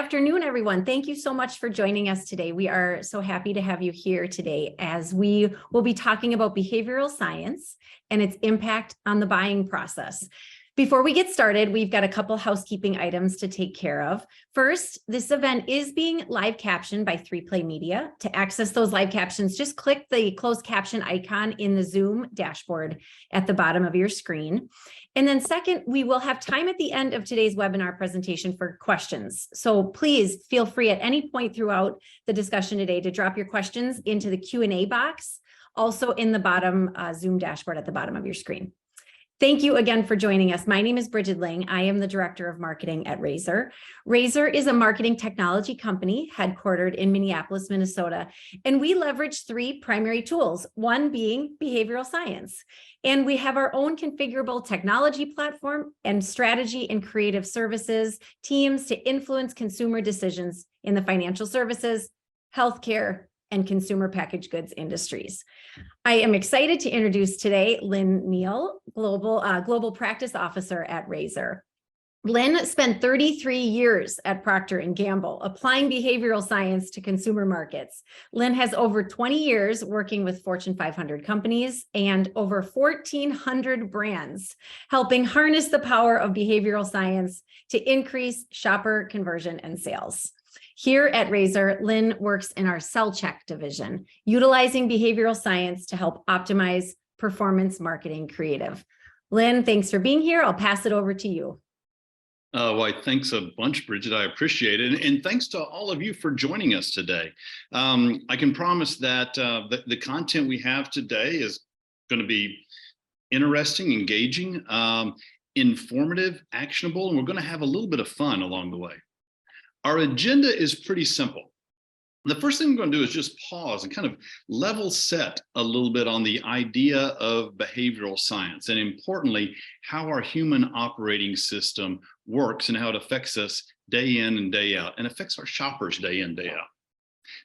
afternoon, everyone. Thank you so much for joining us today. We are so happy to have you here today as we will be talking about behavioral science and its impact on the buying process. Before we get started, we've got a couple housekeeping items to take care of. First, this event is being live captioned by 3Play Media. To access those live captions, just click the closed caption icon in the Zoom dashboard at the bottom of your screen. And then second, we will have time at the end of today's webinar presentation for questions. So please feel free at any point throughout the discussion today to drop your questions into the Q&A box, also in the bottom Zoom dashboard at the bottom of your screen. Thank you again for joining us. My name is Bridget Ling. I am the Director of Marketing at RAZR. RAZR is a marketing technology company headquartered in Minneapolis, Minnesota, and we leverage three primary tools, one being behavioral science. And we have our own configurable technology platform and strategy and creative services teams to influence consumer decisions in the financial services, healthcare, and consumer packaged goods industries. I am excited to introduce today Lynn Neal, Global Practice Officer at RAZR. Lynn spent 33 years at Procter & Gamble, applying behavioral science to consumer markets. Lynn has over 20 years working with Fortune 500 companies and over 1,400 brands, helping harness the power of behavioral science to increase shopper conversion and sales. Here at RAZR, Lynn works in our Cell Check division, utilizing behavioral science to help optimize performance marketing creative. Lynn, thanks for being here. I'll pass it over to you. Well, thanks a bunch, Bridget. I appreciate it. And thanks to all of you for joining us today. I can promise that the content we have today is going to be interesting, engaging, informative, actionable, and we're going to have a little bit of fun along the way. Our agenda is pretty simple. The first thing we're going to do is just pause and kind of level set a little bit on the idea of behavioral science, and importantly, how our human operating system works and how it affects us day in and day out, and affects our shoppers day in, day out.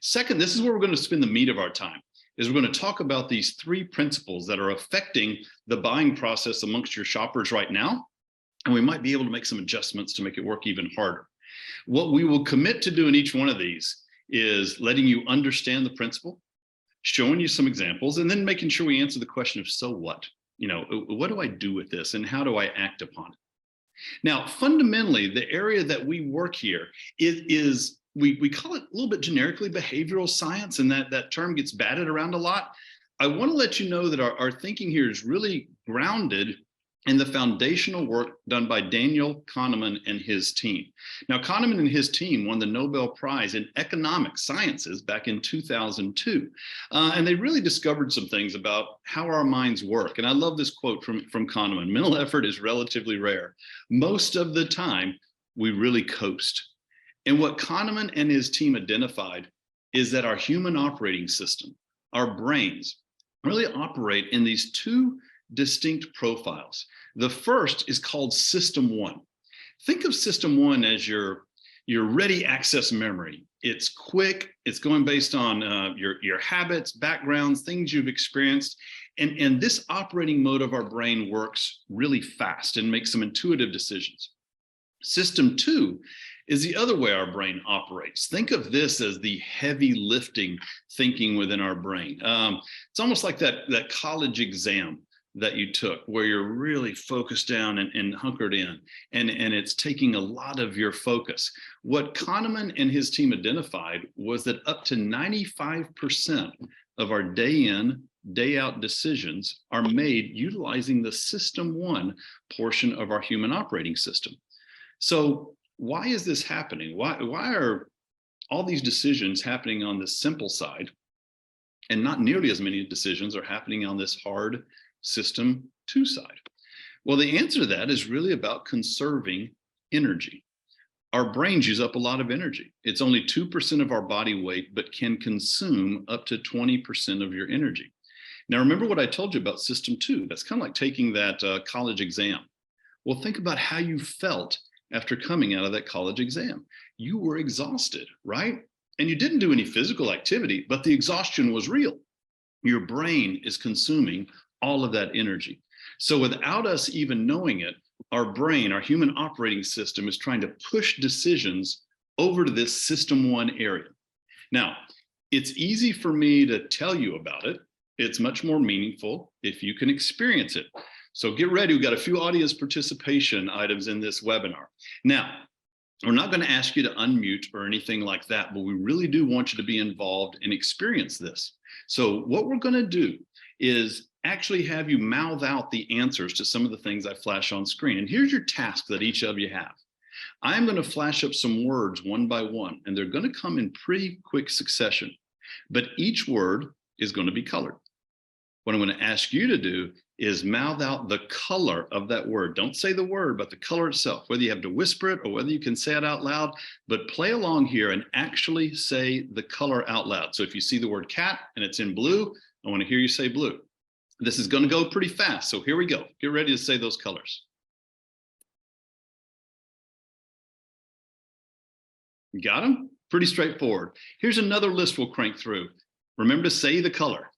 Second, this is where we're going to spend the meat of our time, is we're going to talk about these three principles that are affecting the buying process amongst your shoppers right now, and we might be able to make some adjustments to make it work even harder. What we will commit to do in each one of these is letting you understand the principle, showing you some examples, and then making sure we answer the question of, so what? You know, what do I do with this and how do I act upon it? Now, fundamentally, the area that we work here is we call it a little bit generically behavioral science, and that term gets batted around a lot. I want to let you know that our thinking here is really grounded in the foundational work done by Daniel Kahneman and his team. Now, Kahneman and his team won the Nobel Prize in Economic Sciences back in 2002. And they really discovered some things about how our minds work. And I love this quote from Kahneman: mental effort is relatively rare. Most of the time, we really coast. And what Kahneman and his team identified is that our human operating system, our brains, really operate in these two distinct profiles. The first is called System 1. Think of System 1 as your ready access memory. It's quick, it's going based on your habits, backgrounds, things you've experienced. And this operating mode of our brain works really fast and makes some intuitive decisions. System 2 is the other way our brain operates. Think of this as the heavy lifting thinking within our brain. It's almost like that college exam that you took, where you're really focused down and hunkered in, and it's taking a lot of your focus. What Kahneman and his team identified was that up to 95% of our day in, day out decisions are made utilizing the System 1 portion of our human operating system. So why is this happening? Why are all these decisions happening on the simple side, and not nearly as many decisions are happening on this hard System 2 side? Well, the answer to that is really about conserving energy. Our brains use up a lot of energy. It's only 2% of our body weight, but can consume up to 20% of your energy. Now, remember what I told you about System 2. That's kind of like taking that college exam. Well, think about how you felt after coming out of that college exam. You were exhausted, right? And you didn't do any physical activity, but the exhaustion was real. Your brain is consuming all of that energy. So without us even knowing it, our brain, our human operating system, is trying to push decisions over to this System 1 area. Now, it's easy for me to tell you about it. It's much more meaningful if you can experience it. So get ready. We've got a few audience participation items in this webinar. Now, we're not going to ask you to unmute or anything like that, but we really do want you to be involved and experience this. So what we're going to do is actually have you mouth out the answers to some of the things I flash on screen. And here's your task that each of you have. I'm going to flash up some words one by one, and they're going to come in pretty quick succession, but each word is going to be colored. What I'm going to ask you to do is mouth out the color of that word. Don't say the word, but the color itself, whether you have to whisper it or whether you can say it out loud, but play along here and actually say the color out loud. So if you see the word cat and it's in blue, I want to hear you say blue. This is going to go pretty fast. So here we go. Get ready to say those colors. You got them? Pretty straightforward. Here's another list we'll crank through. Remember to say the color.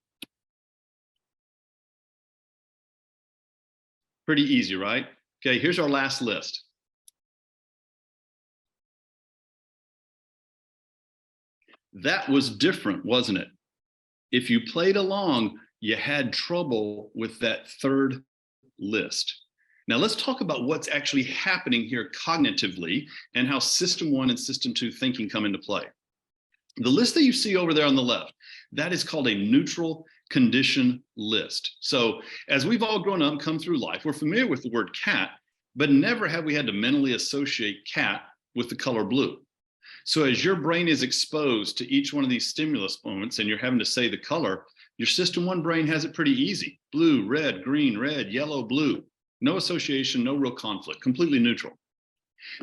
Pretty easy, right? Okay, here's our last list. That was different, wasn't it? If you played along, you had trouble with that third list. Now let's talk about what's actually happening here cognitively and how System 1 and System 2 thinking come into play. The list that you see over there on the left, that is called a neutral condition list. So as we've all grown up and come through life, we're familiar with the word cat, but never have we had to mentally associate cat with the color blue. So as your brain is exposed to each one of these stimulus moments and you're having to say the color, your System 1 brain has it pretty easy. Blue, red, green, red, yellow, blue. No association, no real conflict, completely neutral.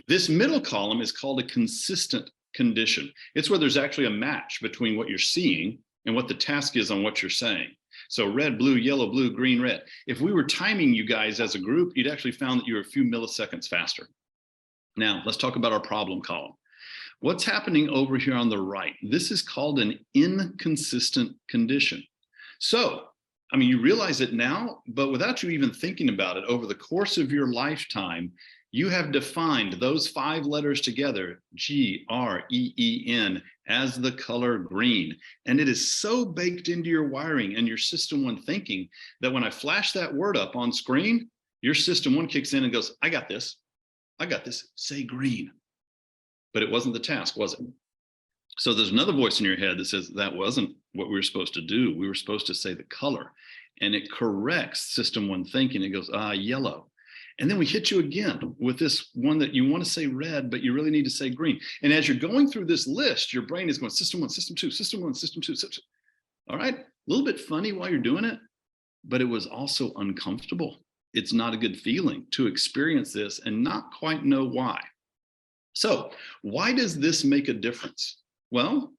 This middle column is called a consistent condition. It's where there's actually a match between what you're seeing and what the task is on what you're saying. So red, blue, yellow, blue, green, red. If we were timing you guys as a group, you'd actually found that you were a few milliseconds faster. Now, let's talk about our problem column. What's happening over here on the right? This is called an inconsistent condition. So, I mean, you realize it now, but without you even thinking about it, over the course of your lifetime, you have defined those 5 letters together, G-R-E-E-N, as the color green. And it is so baked into your wiring and your System 1 thinking that when I flash that word up on screen, your System 1 kicks in and goes, I got this, say green. But it wasn't the task, was it? So there's another voice in your head that says that wasn't what we were supposed to do. We were supposed to say the color. And it corrects System 1 thinking. It goes, yellow. And then we hit you again with this one that you want to say red, but you really need to say green. And as you're going through this list, your brain is going System 1, System 2, System 1, System 2, System 2. All right, a little bit funny while you're doing it, but it was also uncomfortable. It's not a good feeling to experience this and not quite know why. So why does this make a difference? Well,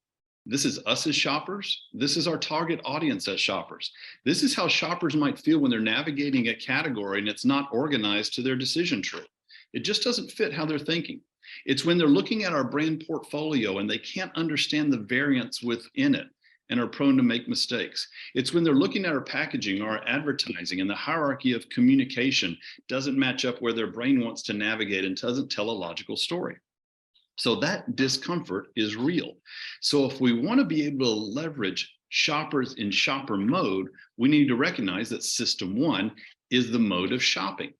this is us as shoppers. This is our target audience as shoppers. This is how shoppers might feel when they're navigating a category and it's not organized to their decision tree. It just doesn't fit how they're thinking. It's when they're looking at our brand portfolio and they can't understand the variance within it and are prone to make mistakes. It's when they're looking at our packaging or our advertising and the hierarchy of communication doesn't match up where their brain wants to navigate and doesn't tell a logical story. So that discomfort is real. So if we want to be able to leverage shoppers in shopper mode, we need to recognize that System 1 is the mode of shopping.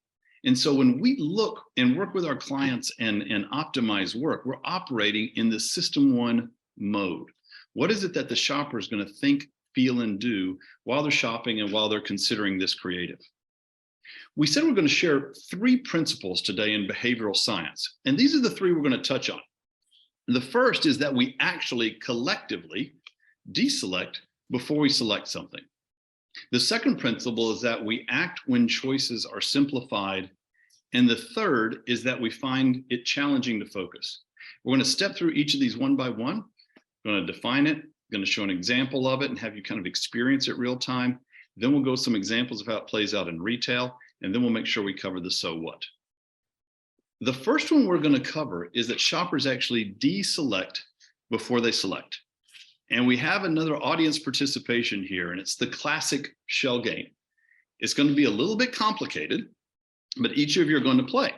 And so when we look and work with our clients and optimize work, we're operating in the System 1 mode. What is it that the shopper is going to think, feel, and do while they're shopping and while they're considering this creative? We said we're going to share 3 principles today in behavioral science, and these are the 3 we're going to touch on. The first is that we actually collectively deselect before we select something. The second principle is that we act when choices are simplified. And the third is that we find it challenging to focus. We're going to step through each of these one by one. We're going to define it, going to show an example of it and have you kind of experience it real time. Then we'll go some examples of how it plays out in retail, and then we'll make sure we cover the so what. The first one we're going to cover is that shoppers actually deselect before they select. And we have another audience participation here, and it's the classic shell game. It's going to be a little bit complicated, but each of you are going to play.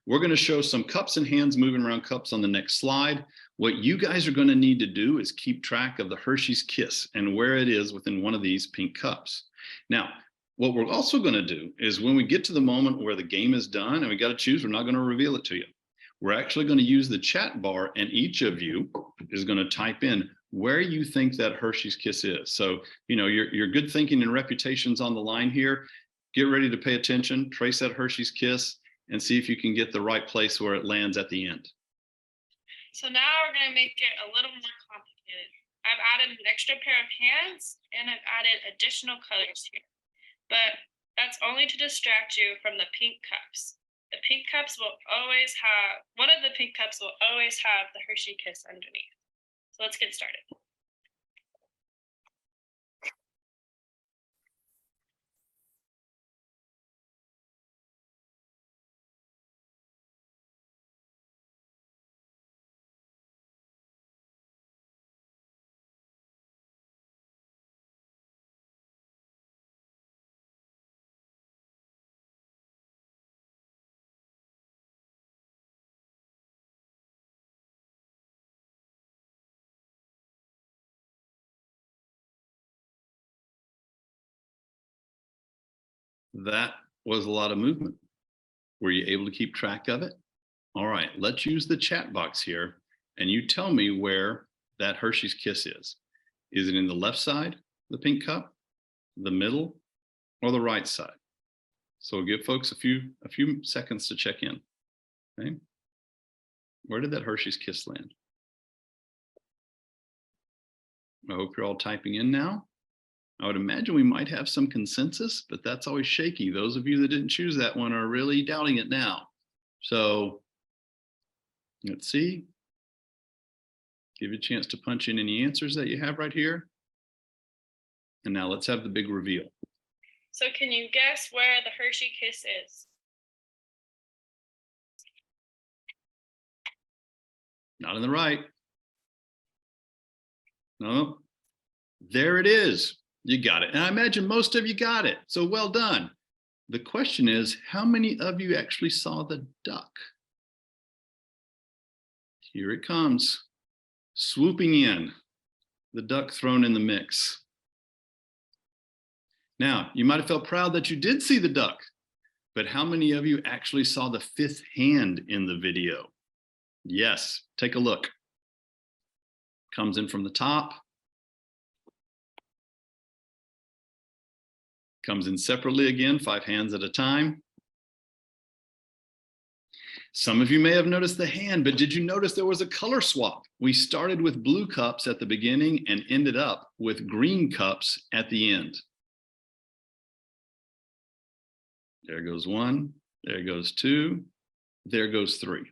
We're going to show some cups and hands moving around cups on the next slide. What you guys are going to need to do is keep track of the Hershey's Kiss and where it is within one of these pink cups. Now, what we're also going to do is when we get to the moment where the game is done and we got to choose, we're not going to reveal it to you. We're actually going to use the chat bar, and each of you is going to type in where you think that Hershey's Kiss is. So, you know, your good thinking and reputation's on the line here. Get ready to pay attention, trace that Hershey's Kiss, and see if you can get the right place where it lands at the end. So now we're going to make it a little more complicated. I've added an extra pair of hands and I've added additional colors here, but that's only to distract you from the pink cups. The pink cups will always have, one of the pink cups will always have the Hershey Kiss underneath. So let's get started. That was a lot of movement. Were you able to keep track of it? All right, let's use the chat box here and you tell me where that Hershey's Kiss is. Is it in the left side, the pink cup, the middle, or the right side? So we'll give folks a few seconds to check in. Okay. Where did that Hershey's Kiss land? I hope you're all typing in now. I would imagine we might have some consensus, but that's always shaky. Those of you that didn't choose that one are really doubting it now. So let's see. Give you a chance to punch in any answers that you have right here. And now let's have the big reveal. So can you guess where the Hershey Kiss is? Not on the right. No, there it is. You got it. And I imagine most of you got it. So well done. The question is, how many of you actually saw the duck? Here it comes, swooping in, the duck thrown in the mix. Now, you might have felt proud that you did see the duck, but how many of you actually saw the fifth hand in the video? Yes, take a look. Comes in from the top. Comes in separately again, 5 hands at a time. Some of you may have noticed the hand, but did you notice there was a color swap? We started with blue cups at the beginning and ended up with green cups at the end. There goes 1, there goes 2, there goes 3.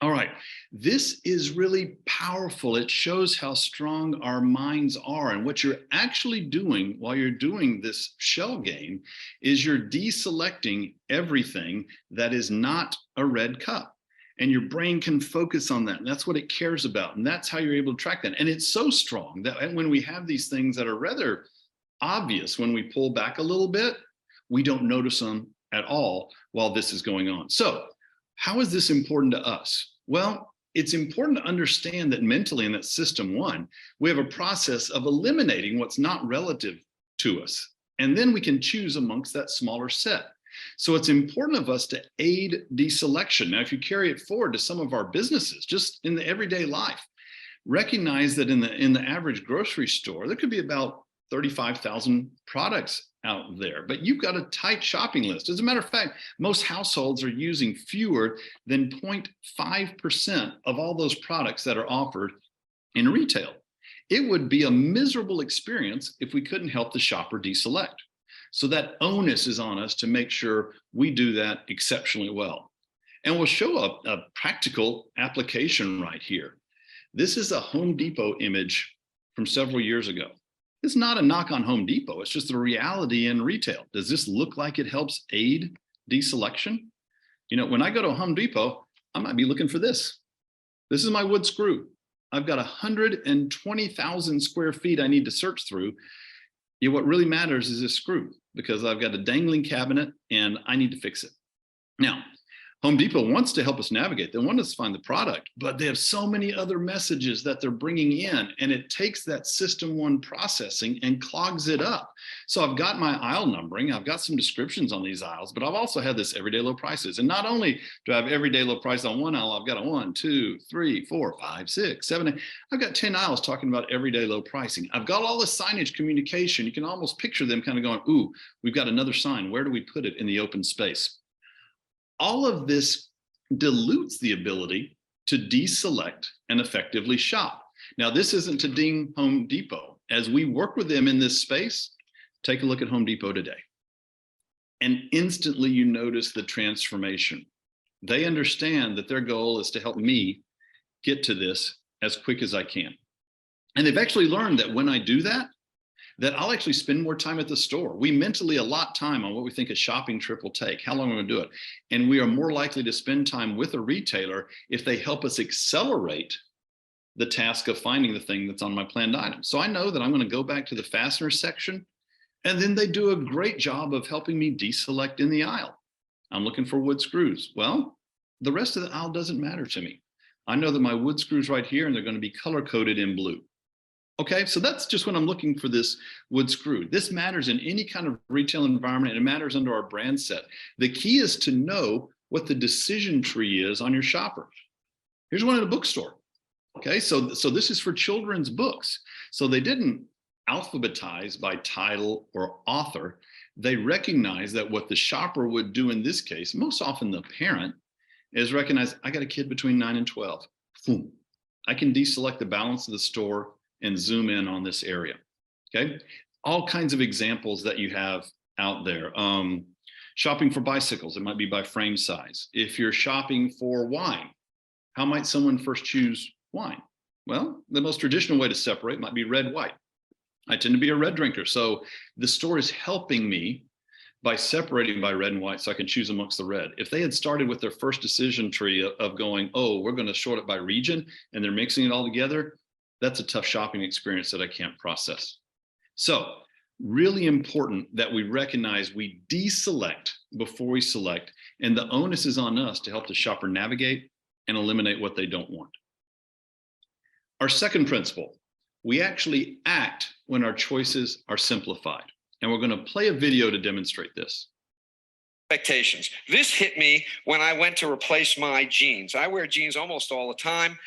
All right, this is really powerful. It shows how strong our minds are. And what you're actually doing while you're doing this shell game is you're deselecting everything that is not a red cup. And your brain can focus on that. And that's what it cares about. And that's how you're able to track that. And it's so strong that when we have these things that are rather obvious, when we pull back a little bit, we don't notice them at all while this is going on. So how is this important to us? Well, it's important to understand that mentally in that system 1, we have a process of eliminating what's not relative to us. And then we can choose amongst that smaller set. So it's important of us to aid deselection. Now, if you carry it forward to some of our businesses, just in the everyday life, recognize that in the average grocery store, there could be about 35,000 products out there, but you've got a tight shopping list. As a matter of fact, most households are using fewer than 0.5% of all those products that are offered in retail. It would be a miserable experience if we couldn't help the shopper deselect. So that onus is on us to make sure we do that exceptionally well. And we'll show a practical application right here. This is a Home Depot image from several years ago. It's not a knock on Home Depot. It's just the reality in retail. Does this look like it helps aid deselection? You know, when I go to Home Depot, I might be looking for this. This is my wood screw. I've got 120,000 square feet I need to search through. What really matters is this screw, because I've got a dangling cabinet and I need to fix it. Now, Home Depot wants to help us navigate. They want us to find the product, but they have so many other messages that they're bringing in, and it takes that system one processing and clogs it up. So I've got my aisle numbering, I've got some descriptions on these aisles, but I've also had this everyday low prices. And not only do I have everyday low price on one aisle, I've got a 1, 2, 3, 4, 5, 6, 7, 8. I've got 10 aisles talking about everyday low pricing. I've got all the signage communication. You can almost picture them kind of going, ooh, we've got another sign. Where do we put it in the open space? All of this dilutes the ability to deselect and effectively shop. Now, this isn't to ding Home Depot. As we work with them in this space, take a look at Home Depot today. And instantly you notice the transformation. They understand that their goal is to help me get to this as quick as I can. And they've actually learned that when I do that, that I'll actually spend more time at the store. We mentally allot time on what we think a shopping trip will take, how long we're gonna do it. And we are more likely to spend time with a retailer if they help us accelerate the task of finding the thing that's on my planned item. So I know that I'm gonna go back to the fastener section, and then they do a great job of helping me deselect in the aisle. I'm looking for wood screws. Well, the rest of the aisle doesn't matter to me. I know that my wood screws right here, and they're gonna be color coded in blue. Okay, so that's just when I'm looking for this wood screw. This matters in any kind of retail environment, and it matters under our brand set. The key is to know what the decision tree is on your shopper. Here's one at a bookstore. Okay, so this is for children's books. So they didn't alphabetize by title or author. They recognize that what the shopper would do in this case, most often the parent, is recognize, I got a kid between 9 and 12. Boom. I can deselect the balance of the store and zoom in on this area. Okay, all kinds of examples that you have out there. Shopping for bicycles, it might be by frame size. If you're shopping for wine, how might someone first choose wine? Well, the most traditional way to separate might be red, white. I tend to be a red drinker, so the store is helping me by separating by red and white so I can choose amongst the red. If they had started with their first decision tree of going, oh, we're going to sort it by region, and they're mixing it all together, that's a tough shopping experience that I can't process. So really important that we recognize we deselect before we select, and the onus is on us to help the shopper navigate and eliminate what they don't want. Our second principle, we actually act when our choices are simplified. And we're going to play a video to demonstrate this. Expectations. This hit me when I went to replace my jeans. I wear jeans almost all the time.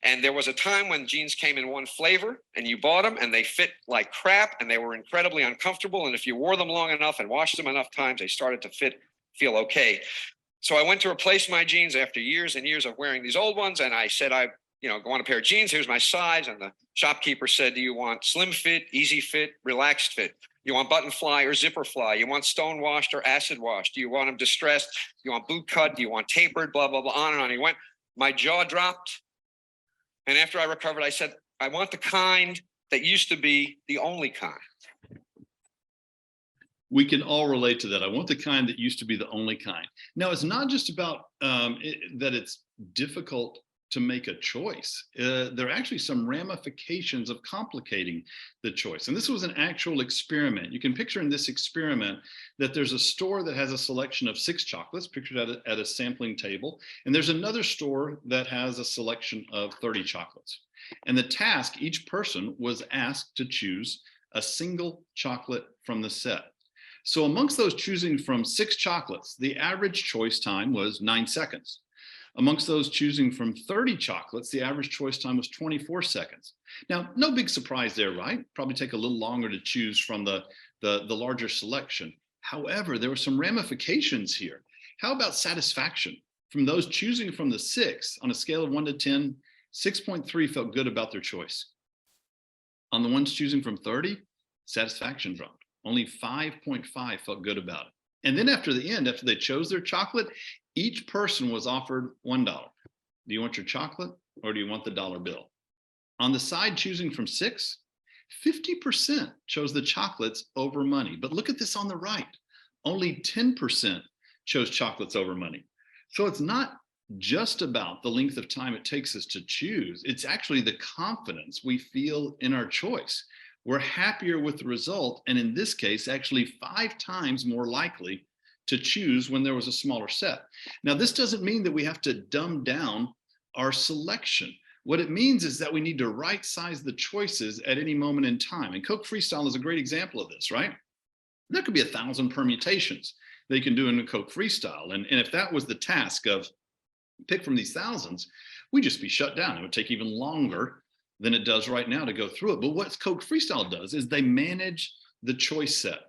And there was a time when jeans came in one flavor and you bought them and they fit like crap and they were incredibly uncomfortable. And if you wore them long enough and washed them enough times, they started to feel okay. So I went to replace my jeans after years and years of wearing these old ones. And I said, I want a pair of jeans. Here's my size. And the shopkeeper said, do you want slim fit, easy fit, relaxed fit? You want button fly or zipper fly? You want stone washed or acid washed? Do you want them distressed? Do you want boot cut? Do you want tapered? Blah, blah, blah, on and on. He went, my jaw dropped. And after I recovered, I said, I want the kind that used to be the only kind. We can all relate to that. I want the kind that used to be the only kind. Now, it's not just about that it's difficult to make a choice. There are actually some ramifications of complicating the choice. And this was an actual experiment. You can picture in this experiment that there's a store that has a selection of 6 chocolates pictured at a sampling table. And there's another store that has a selection of 30 chocolates. And the task, each person was asked to choose a single chocolate from the set. So amongst those choosing from 6 chocolates, the average choice time was 9 seconds. Amongst those choosing from 30 chocolates, the average choice time was 24 seconds. Now, no big surprise there, right? Probably take a little longer to choose from the larger selection. However, there were some ramifications here. How about satisfaction? From those choosing from the 6, on a scale of 1 to 10, 6.3 felt good about their choice. On the ones choosing from 30, satisfaction dropped. Only 5.5 felt good about it. And then after the end, after they chose their chocolate, each person was offered $1. Do you want your chocolate or do you want the dollar bill? On the side choosing from 6, 50% chose the chocolates over money. But look at this on the right. Only 10% chose chocolates over money. So it's not just about the length of time it takes us to choose. It's actually the confidence we feel in our choice. We're happier with the result. And in this case, actually 5 times more likely to choose when there was a smaller set. Now, this doesn't mean that we have to dumb down our selection. What it means is that we need to right size the choices at any moment in time. And Coke Freestyle is a great example of this, right? There could be 1,000 permutations they can do in a Coke Freestyle. And if that was the task of pick from these thousands, we'd just be shut down. It would take even longer than it does right now to go through it. But what Coke Freestyle does is they manage the choice set.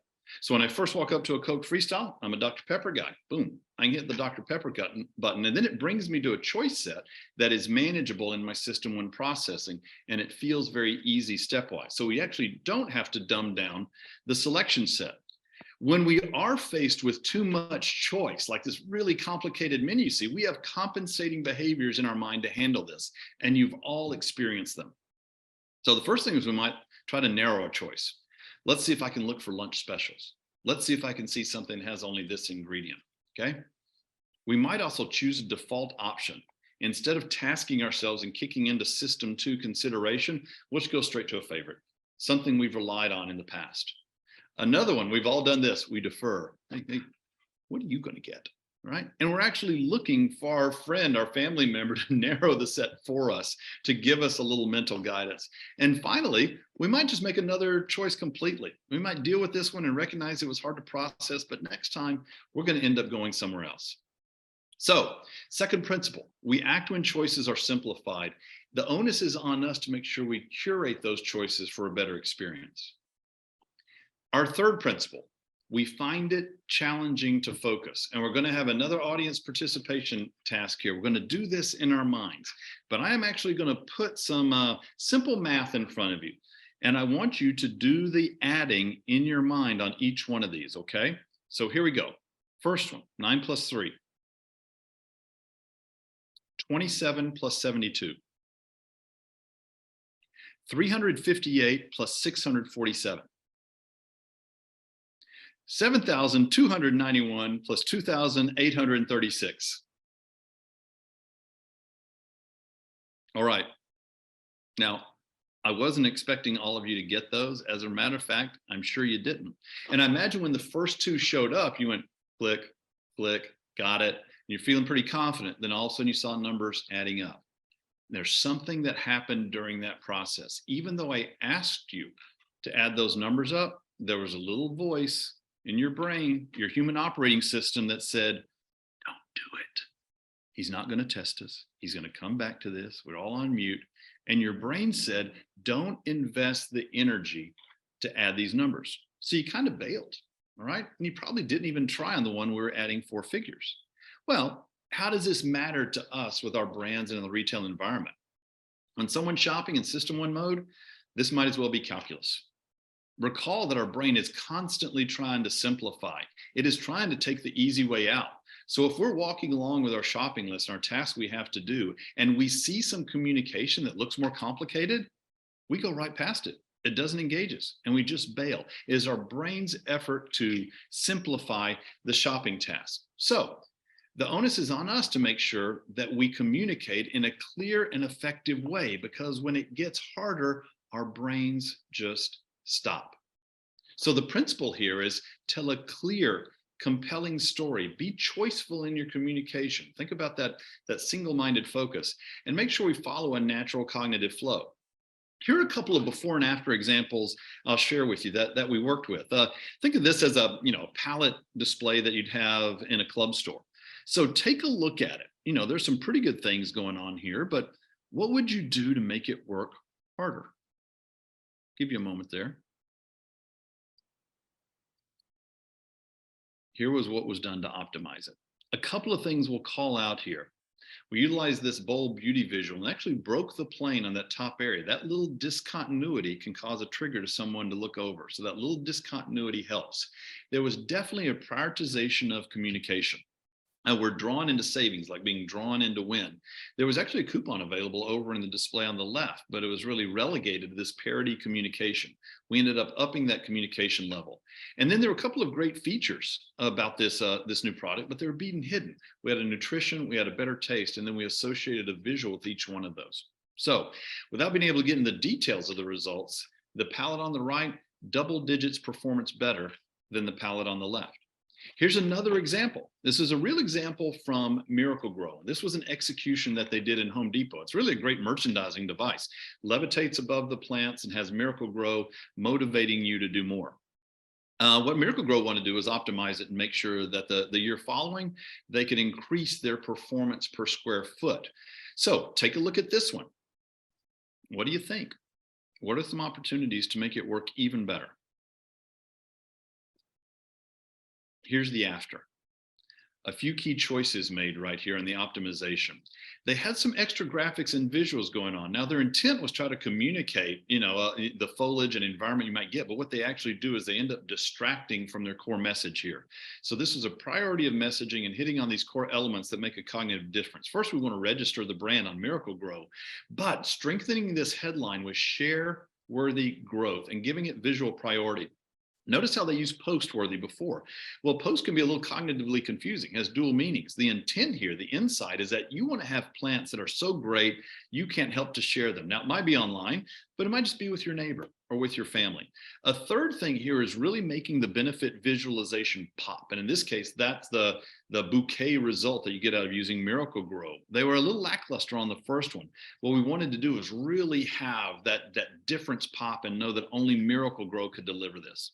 So when I first walk up to a Coke Freestyle, I'm a Dr. Pepper guy. Boom, I can hit the Dr. Pepper button, and then it brings me to a choice set that is manageable in my system when processing, and it feels very easy stepwise. So we actually don't have to dumb down the selection set. When we are faced with too much choice, like this really complicated menu, see, we have compensating behaviors in our mind to handle this, and you've all experienced them. So the first thing is we might try to narrow a choice. Let's see if I can look for lunch specials. Let's see if I can see something that has only this ingredient, okay? We might also choose a default option. Instead of tasking ourselves and kicking into system 2 consideration, let's go straight to a favorite, something we've relied on in the past. Another one, we've all done this, we defer. Hey, what are you gonna get, right? And we're actually looking for our friend, our family member to narrow the set for us, to give us a little mental guidance. And finally, we might just make another choice completely. We might deal with this one and recognize it was hard to process, but next time we're gonna end up going somewhere else. So, second principle, we act when choices are simplified. The onus is on us to make sure we curate those choices for a better experience. Our third principle, we find it challenging to focus. And we're going to have another audience participation task here. We're going to do this in our minds, but I am actually going to put some simple math in front of you. And I want you to do the adding in your mind on each one of these, okay? So here we go. First one, 9 plus 3. 27 plus 72. 358 plus 647. 7,291 plus 2,836. All right. Now, I wasn't expecting all of you to get those. As a matter of fact, I'm sure you didn't. And I imagine when the first two showed up, you went click, click, got it. And you're feeling pretty confident. Then all of a sudden you saw numbers adding up. There's something that happened during that process. Even though I asked you to add those numbers up, there was a little voice in your brain, your human operating system, that said, don't do it. He's not going to test us. He's going to come back to this. We're all on mute. And your brain said, don't invest the energy to add these numbers. So you kind of bailed, all right? And you probably didn't even try on the one where we're adding 4 figures. Well, how does this matter to us with our brands and in the retail environment? When someone's shopping in System 1 mode, this might as well be calculus. Recall that our brain is constantly trying to simplify. It is trying to take the easy way out. So if we're walking along with our shopping list and our task we have to do, and we see some communication that looks more complicated, we go right past it. It doesn't engage us, and we just bail. It is our brain's effort to simplify the shopping task. So the onus is on us to make sure that we communicate in a clear and effective way, because when it gets harder, our brains just stop. So the principle here is tell a clear, compelling story. Be choiceful in your communication. Think about that single-minded focus, and make sure we follow a natural cognitive flow. Here are a couple of before and after examples I'll share with you that we worked with. Think of this as a pallet display that you'd have in a club store. So take a look at it. There's some pretty good things going on here, but what would you do to make it work harder? Give you a moment there. Here was what was done to optimize it. A couple of things we'll call out here. We utilized this bold beauty visual and actually broke the plane on that top area. That little discontinuity can cause a trigger to someone to look over. So that little discontinuity helps. There was definitely a prioritization of communication. We're drawn into savings, like being drawn into win. There was actually a coupon available over in the display on the left, but it was really relegated to this parity communication. We ended up upping that communication level. And then there were a couple of great features about this new product, but they were being hidden. We had a nutrition, we had a better taste, and then we associated a visual with each one of those. So without being able to get into the details of the results, the palette on the right, double digits performance better than the palette on the left. Here's another example. This is a real example from Miracle-Gro. This was an execution that they did in Home Depot. It's really a great merchandising device. Levitates above the plants and has Miracle-Gro motivating you to do more. What Miracle-Gro want to do is optimize it and make sure that the year following, they can increase their performance per square foot. So take a look at this one. What do you think? What are some opportunities to make it work even better? Here's the after. A few key choices made right here in the optimization. They had some extra graphics and visuals going on. Now their intent was try to communicate, the foliage and environment you might get, but what they actually do is they end up distracting from their core message here. So this is a priority of messaging and hitting on these core elements that make a cognitive difference. First, we want to register the brand on Miracle-Gro, but strengthening this headline with share-worthy growth and giving it visual priority. Notice how they use post-worthy before. Well, post can be a little cognitively confusing, has dual meanings. The intent here, the insight, is that you want to have plants that are so great, you can't help to share them. Now, it might be online, but it might just be with your neighbor or with your family. A third thing here is really making the benefit visualization pop. And in this case, that's the bouquet result that you get out of using Miracle-Gro. They were a little lackluster on the first one. What we wanted to do is really have that difference pop and know that only Miracle-Gro could deliver this.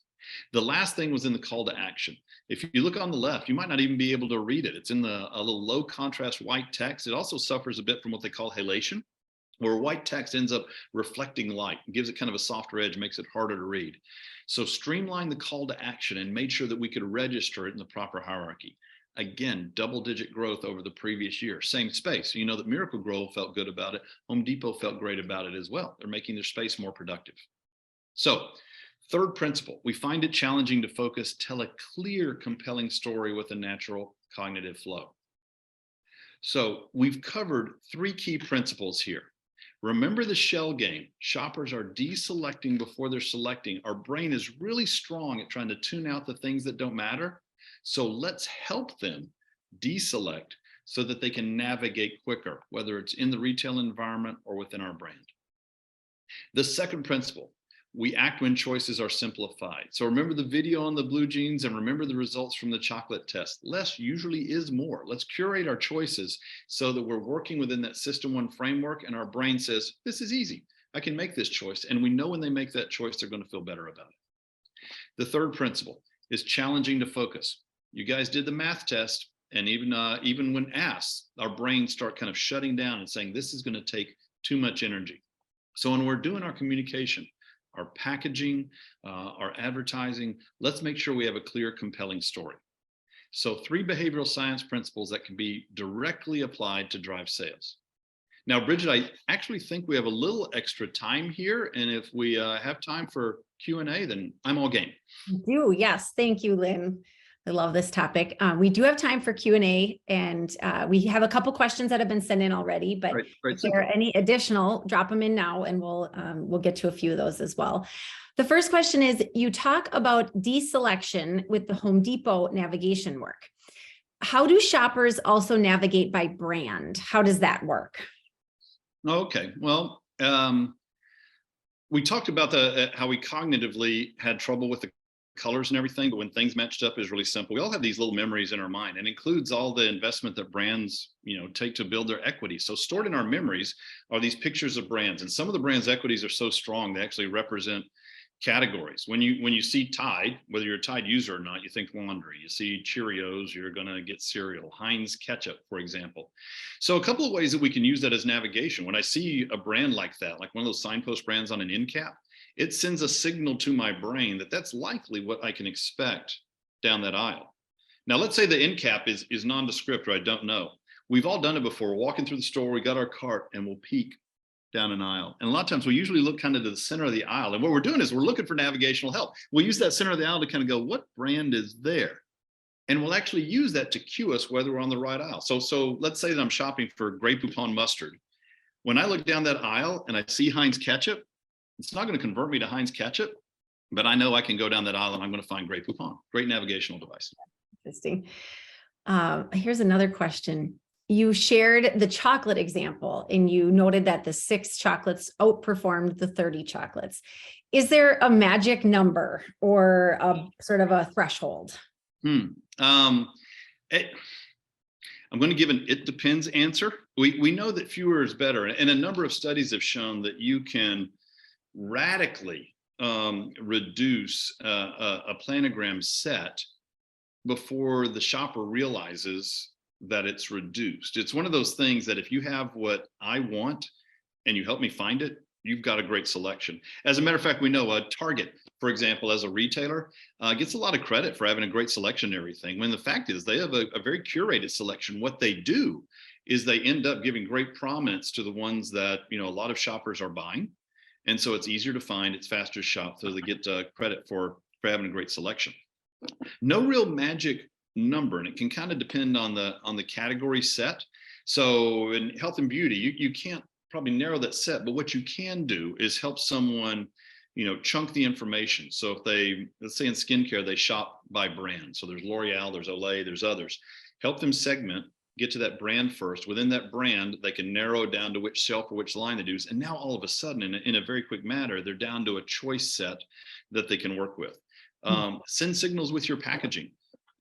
The last thing was in the call to action. If you look on the left, you might not even be able to read it. It's in a little low contrast white text. It also suffers a bit from what they call halation, where white text ends up reflecting light, gives it kind of a softer edge, makes it harder to read. So streamline the call to action and made sure that we could register it in the proper hierarchy. Again, double-digit growth over the previous year. Same space. You know that Miracle-Gro felt good about it. Home Depot felt great about it as well. They're making their space more productive. So, third principle, we find it challenging to focus, tell a clear, compelling story with a natural cognitive flow. So we've covered three key principles here. Remember the shell game. Shoppers are deselecting before they're selecting. Our brain is really strong at trying to tune out the things that don't matter. So let's help them deselect so that they can navigate quicker, whether it's in the retail environment or within our brand. The second principle, we act when choices are simplified. So remember the video on the blue jeans and remember the results from the chocolate test. Less usually is more. Let's curate our choices so that we're working within that System 1 framework and our brain says, this is easy. I can make this choice. And we know when they make that choice, they're going to feel better about it. The third principle is challenging to focus. You guys did the math test, and even when asked, our brains start kind of shutting down and saying, this is going to take too much energy. So when we're doing our communication, our packaging, our advertising, let's make sure we have a clear, compelling story. So 3 behavioral science principles that can be directly applied to drive sales. Now, Bridget, I actually think we have a little extra time here. And if we have time for Q&A, then I'm all game. We do, yes. Thank you, Lynn. I love this topic. We do have time for Q&A, and we have a couple questions that have been sent in already, but if there are any additional, drop them in now and we'll get to a few of those as well. The first question is, you talk about deselection with the Home Depot navigation work. How do shoppers also navigate by brand? How does that work? Okay, well, we talked about how we cognitively had trouble with the colors and everything, but when things matched up is really simple. We all have these little memories in our mind, and includes all the investment that brands, take to build their equity. So stored in our memories are these pictures of brands, and some of the brands' equities are so strong they actually represent categories. When you see Tide, whether you're a Tide user or not, you think laundry. You see Cheerios, you're going to get cereal. Heinz ketchup, for example. So a couple of ways that we can use that as navigation. When I see a brand like that, like one of those signpost brands on an end cap, it sends a signal to my brain that that's likely what I can expect down that aisle. Now, let's say the end cap is nondescript, or I don't know. We've all done it before. We're walking through the store, we got our cart, and we'll peek down an aisle. And a lot of times we usually look kind of to the center of the aisle. And what we're doing is we're looking for navigational help. We'll use that center of the aisle to kind of go, what brand is there? And we'll actually use that to cue us whether we're on the right aisle. So let's say that I'm shopping for Grey Poupon mustard. When I look down that aisle and I see Heinz ketchup, it's not going to convert me to Heinz ketchup, but I know I can go down that aisle and I'm going to find Grey Poupon. Great navigational device. Interesting. Here's another question. You shared the chocolate example, and you noted that the 6 chocolates outperformed the 30 chocolates. Is there a magic number or a sort of a threshold? Hmm. Um, it- I'm going to give an "it depends" answer. We know that fewer is better, and a number of studies have shown that you can radically reduce a planogram set before the shopper realizes that it's reduced. It's one of those things that if you have what I want and you help me find it, you've got a great selection. As a matter of fact, we know Target, for example, as a retailer, gets a lot of credit for having a great selection and everything. When the fact is they have a very curated selection. What they do is they end up giving great prominence to the ones that a lot of shoppers are buying, and so it's easier to find, it's faster to shop, so they get credit for having a great selection. No real magic number, and it can kind of depend on the category set. So in health and beauty, you can't probably narrow that set, but what you can do is help someone chunk the information. So if they, let's say in skincare, they shop by brand, so there's L'Oreal, there's Olay, there's others, help them segment, get to that brand first. Within that brand, they can narrow down to which shelf or which line they use, and now all of a sudden in a very quick manner, they're down to a choice set that they can work with. Send signals with your packaging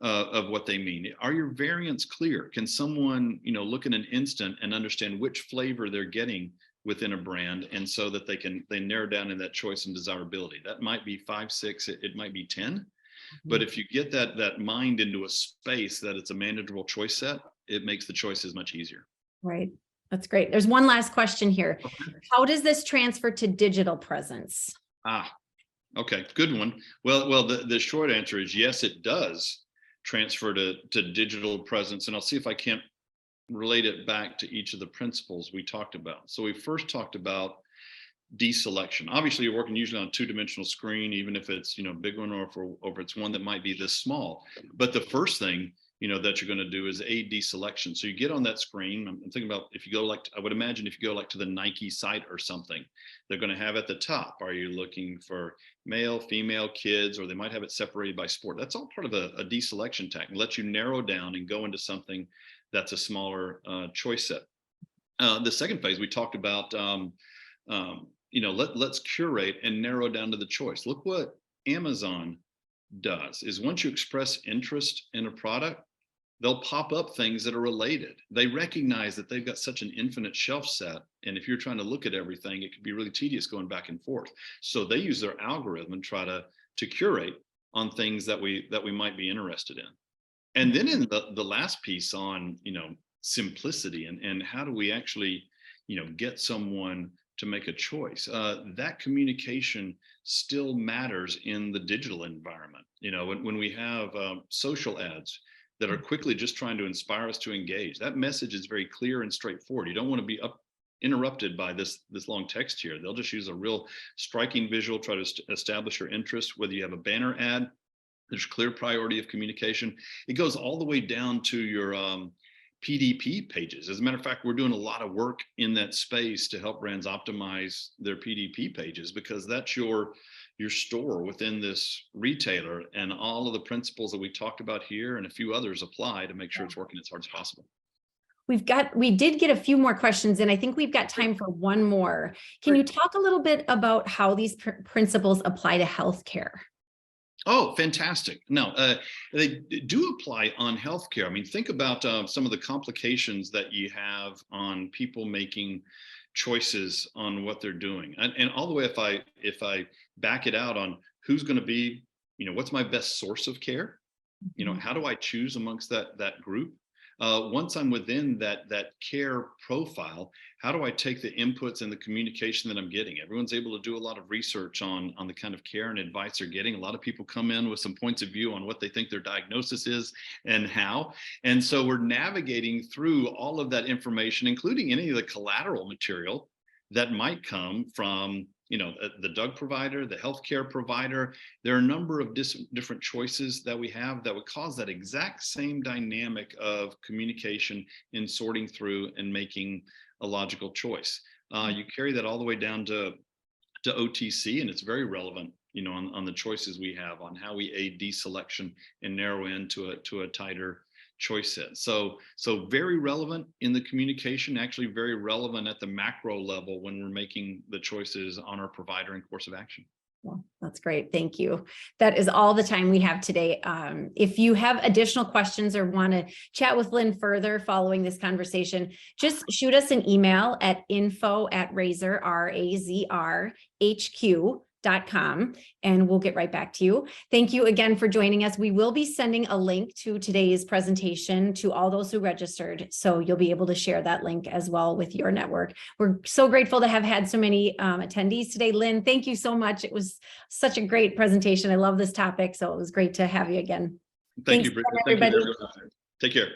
of what they mean. Are your variants clear? Can someone look in an instant and understand which flavor they're getting within a brand, and so that they narrow down in that choice and desirability? That might be 5, 6, it might be 10, but if you get that mind into a space that it's a manageable choice set, it makes the choices much easier. Right. That's great. There's one last question here. How does this transfer to digital presence? Okay, good one. Well, the short answer is yes, it does transfer to digital presence, and I'll see if I can't relate it back to each of the principles we talked about. So we first talked about deselection. Obviously, you're working usually on a two-dimensional screen, even if it's big one, or if it's one that might be this small. But the first thing that you're going to do is a deselection. So you get on that screen. I'm thinking about, if you go I would imagine if you go to the Nike site or something, they're going to have at the top, are you looking for male, female, kids, or they might have it separated by sport. That's all part of a deselection tag, and let you narrow down and go into something that's a smaller choice set. The second phase we talked about, let's curate and narrow down to the choice. Look what Amazon does is, once you express interest in a product, they'll pop up things that are related. They recognize that they've got such an infinite shelf set, and if you're trying to look at everything, it could be really tedious going back and forth. So they use their algorithm and try to curate on things that we might be interested in. And then in the last piece on simplicity and how do we actually get someone to make a choice, that communication still matters in the digital environment. When we have social ads that are quickly just trying to inspire us to engage, that message is very clear and straightforward. You don't want to be interrupted by this long text here. They'll just use a real striking visual, try to establish your interest. Whether you have a banner ad, there's clear priority of communication. It goes all the way down to your PDP pages. As a matter of fact, we're doing a lot of work in that space to help brands optimize their PDP pages, because that's your store within this retailer, and all of the principles that we talked about here and a few others apply to make sure it's working as hard as possible. We did get a few more questions, and I think we've got time for one more. Can you talk a little bit about how these principles apply to healthcare? Oh, fantastic. No, they do apply on healthcare. I mean, think about some of the complications that you have on people making choices on what they're doing. And all the way, if I back it out on who's going to be, what's my best source of care? How do I choose amongst that group? Once I'm within that care profile, how do I take the inputs and the communication that I'm getting? Everyone's able to do a lot of research on the kind of care and advice they're getting. A lot of people come in with some points of view on what they think their diagnosis is and how. And so we're navigating through all of that information, including any of the collateral material that might come from the drug provider, the healthcare provider. There are a number of different choices that we have that would cause that exact same dynamic of communication in sorting through and making a logical choice. You carry that all the way down to OTC, and it's very relevant, on the choices we have on how we aid deselection and narrow into a tighter choice set. So very relevant in the communication, actually very relevant at the macro level when we're making the choices on our provider and course of action. Well, that's great. Thank you. That is all the time we have today. If you have additional questions or want to chat with Lynn further following this conversation, just shoot us an email at info@RAZR, RAZRHQ.com, and we'll get right back to you. Thank you again for joining us. We will be sending a link to today's presentation to all those who registered, so you'll be able to share that link as well with your network. We're so grateful to have had so many attendees today. Lynn, thank you so much. It was such a great presentation. I love this topic, so it was great to have you again. Thank Thanks, you, Bridget. everybody. Thank you, everyone. Take care.